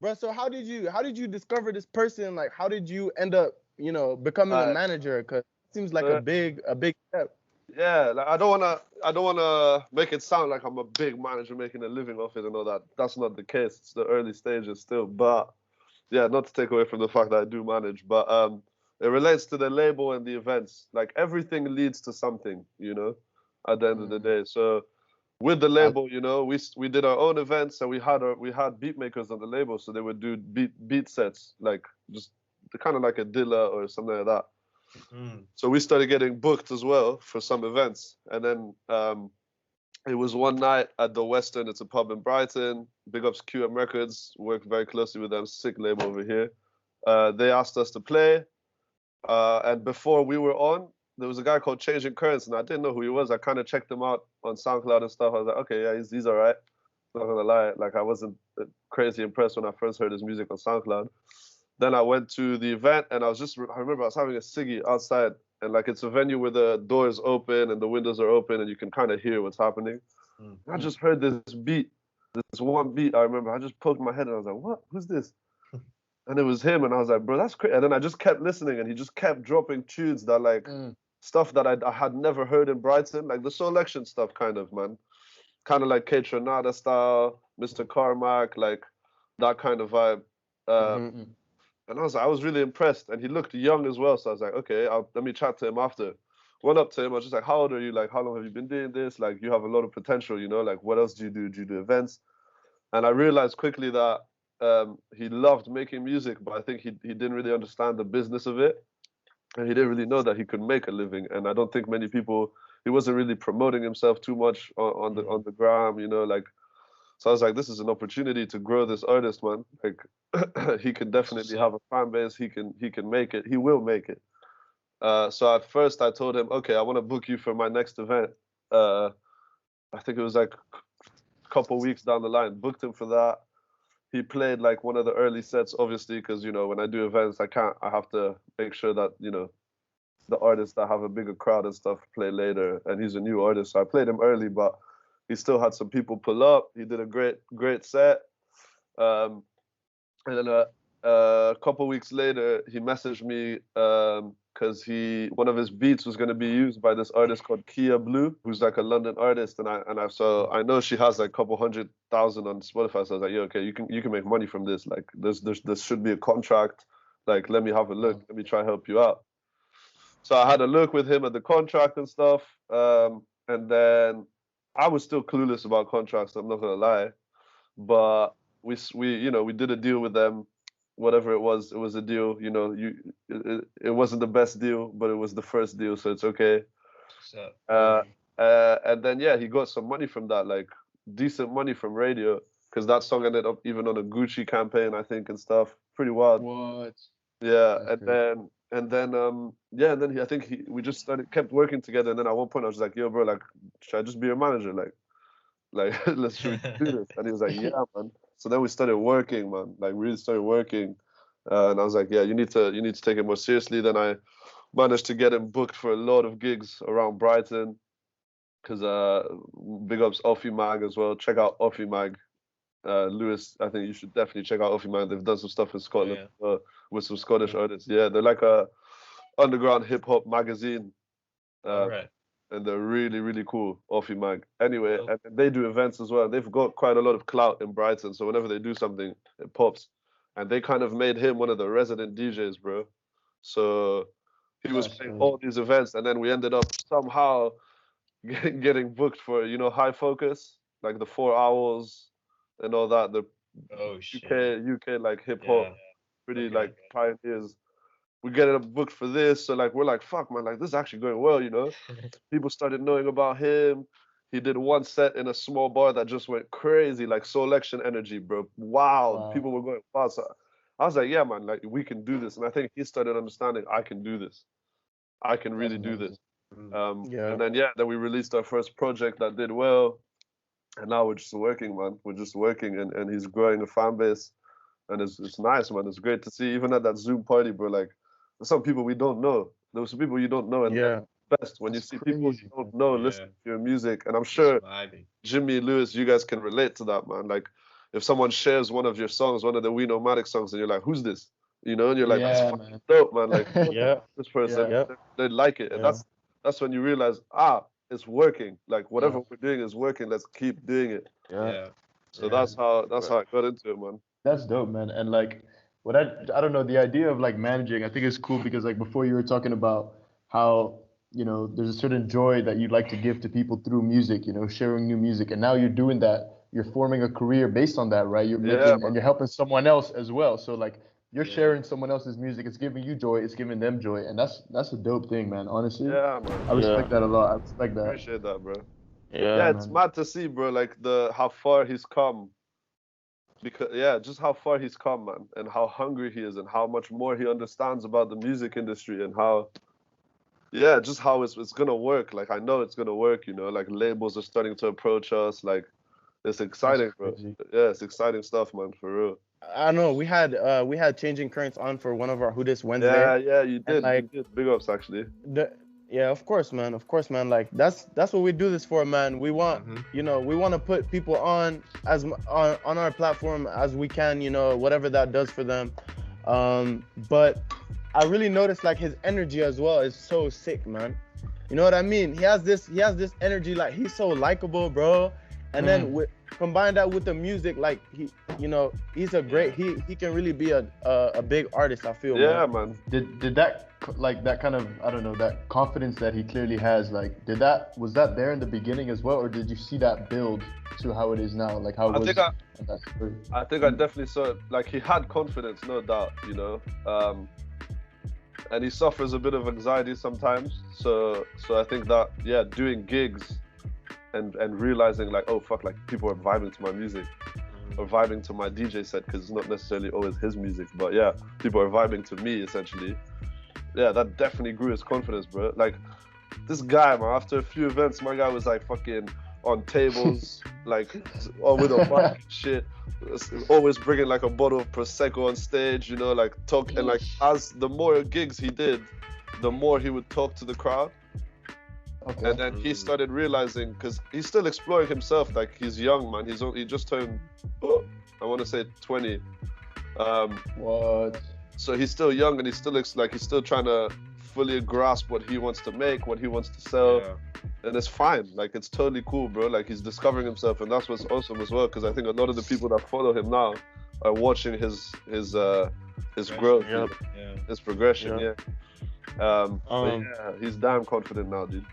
bro. So how did you discover this person? Like, how did you end up, becoming a manager? Because it seems like Uh, a big step. yeah, like I don't wanna make it sound like I'm a big manager making a living off it and all that. That's not the case. It's the early stages still. But yeah, not to take away from the fact that I do manage, but it relates to the label and the events. Like everything leads to something, at the end of the Mm. day. So with the I, label, we did our own events and we had beat makers on the label, so they would do beat sets, like just kind of like a Dilla or something like that. Mm. So we started getting booked as well for some events, and then it was one night at the Western. It's a pub in Brighton. Big ups QM Records. Work very closely with them. Sick label over here. They asked us to play, and before we were on, there was a guy called Changing Currents, and I didn't know who he was. I kind of checked him out on SoundCloud and stuff. I was like, okay, yeah, he's all right. Not gonna lie, like I wasn't crazy impressed when I first heard his music on SoundCloud. Then I went to the event, and I remember I was having a ciggy outside, and like it's a venue where the doors open and the windows are open, and you can kind of hear what's happening. Mm. I just heard this beat, this one beat. I remember I just poked my head and I was like, "What? Who's this?" And it was him, and I was like, "Bro, that's crazy." And then I just kept listening, and he just kept dropping tunes that like mm, stuff that I had never heard in Brighton, like the selection stuff, kind of man, kind of like K Tronada style, Mr. Carmack, like that kind of vibe. mm-hmm, And I was really impressed, and he looked young as well. So I was like, okay, let me chat to him after. Went up to him. I was just like, how old are you? Like, how long have you been doing this? Like, you have a lot of potential, Like, what else do you do? Do you do events? And I realized quickly that he loved making music, but I think he didn't really understand the business of it, and he didn't really know that he could make a living. And I don't think many people. He wasn't really promoting himself too much on the gram, like. So I was like, this is an opportunity to grow this artist, man. Like, he can definitely have a fan base. He can make it. He will make it. So at first I told him, okay, I want to book you for my next event. Uh, I think it was like a couple weeks down the line. Booked him for that. He played like one of the early sets, obviously, because when I do events, I have to make sure that the artists that have a bigger crowd and stuff play later. And he's a new artist, so I played him early, but he still had some people pull up. He did a great set. Um, and then a couple weeks later, he messaged me because one of his beats was going to be used by this artist called Kia Blue, who's like a London artist, and I know she has like a couple 100,000 on Spotify. So I was like, yeah, okay, you can make money from this. Like, there should be a contract. Like, let me have a look. Let me try help you out. So I had a look with him at the contract and stuff, and then I was still clueless about contracts. I'm not gonna lie, but we did a deal with them. Whatever it was a deal. It wasn't the best deal, but it was the first deal, so it's okay. So, And then yeah, he got some money from that, like decent money from radio, because that song ended up even on a Gucci campaign, I think, and stuff. Pretty wild. what? Yeah, That's and crazy. then I think we just kept working together, and then at one point I was like, yo, bro, like, should I just be your manager? Like should we do this? And he was like, yeah, man. So then we started working, man. Like, really started working. And I was like, yeah, you need to take it more seriously. Then I managed to get him booked for a lot of gigs around Brighton. Cause big ups Offie Mag as well. Check out Offie Mag. Lewis, I think you should definitely check out Offie Mag. They've done some stuff in Scotland with some Scottish artists. Yeah, they're like a underground hip hop magazine. all right. And they're really, really cool, Offie Mag. Anyway, Dope. and they do events as well. They've got quite a lot of clout in Brighton, so whenever they do something, it pops. And they kind of made him one of the resident DJs, bro. So he was That's playing crazy. all these events, and then we ended up somehow getting booked for, High Focus, like the 4 hours and all that. The Oh shit. UK like hip hop, Yeah. pretty Okay. like pioneers. We get it booked for this, so like we're like, fuck, man, like this is actually going well. People started knowing about him. He did one set in a small bar that just went crazy, like selection energy, bro. Wow, Wow. people were going fast. So I was like, yeah, man, like we can do this. And I think he started understanding I can do this. I can That's really do this. amazing. Mm. And Yeah. then we released our first project that did well. And now we're just working, man. We're just working, and he's growing a fan base. And it's nice, man. It's great to see. Even at that Zoom party, bro, like there's some people we don't know. There some people you don't know, and Yeah. best when you That's see people you crazy, don't man. know Yeah. listening to your music. And I'm Just sure vibing. Jimmy Lewis, you guys can relate to that, man. Like if someone shares one of your songs, one of the We.Nomadic songs, and you're like, who's this? You know, and you're like, Yeah, that's fucking man. dope, man. Like, Yeah. this person, Yeah. they like it, and Yeah. that's when you realize, it's working. Like whatever we're doing is working. Let's keep doing it. Yeah. So that's how I got into it, man. That's dope, man. And like, what I don't know, the idea of like managing, I think is cool because like before you were talking about how, you know, there's a certain joy that you'd like to give to people through music, you know, sharing new music, and now you're doing that. You're forming a career based on that, right? You're making and you're helping someone else as well. So like, you're sharing someone else's music. It's giving you joy. It's giving them joy, and that's a dope thing, man. Honestly, Yeah, man. I respect that a lot. I respect that. Appreciate that, bro. Yeah. Yeah, it's mad to see, bro. Like how far he's come. Because just how far he's come, man, and how hungry he is, and how much more he understands about the music industry, and how, just how it's gonna work. Like I know it's gonna work, you know. Like labels are starting to approach us. Like it's exciting, bro. Yeah, it's exciting stuff, man, for real. I know we had Changing Currents on for one of our Who This Wednesday. Yeah, you did. Like, you did. Big ups, actually. Yeah, of course, man. Like that's what we do this for, man. We want, you know, we want to put people on our platform as we can, you know, whatever that does for them. But I really noticed like his energy as well is so sick, man. You know what I mean? He has this energy, like he's so likable, bro. And then combine that with the music, like he's a great, he can really be a big artist, I feel. Yeah, man. Did that, like that kind of, I don't know, that confidence that he clearly has, like was that there in the beginning as well, or did you see that build to how it is now, like how it was? I think I definitely saw it. Like he had confidence, no doubt, you know. And he suffers a bit of anxiety sometimes. So I think that doing gigs and realizing like, oh fuck, like people are vibing to my music or vibing to my DJ set, because it's not necessarily always his music, but people are vibing to me essentially. That definitely grew his confidence, bro. Like this guy, man, after a few events, my guy was like fucking on tables, like all with a mic and shit, always bringing like a bottle of Prosecco on stage, you know, like talk, and like as the more gigs he did, the more he would talk to the crowd. Okay. And then he started realizing, because he's still exploring himself, like he's young, man. He just turned, I want to say 20. What? So he's still young, and he's still trying to fully grasp what he wants to make, what he wants to sell, and it's fine. Like it's totally cool, bro. Like he's discovering himself, and that's what's awesome as well. Because I think a lot of the people that follow him now are watching his growth, his progression. He's damn confident now, dude.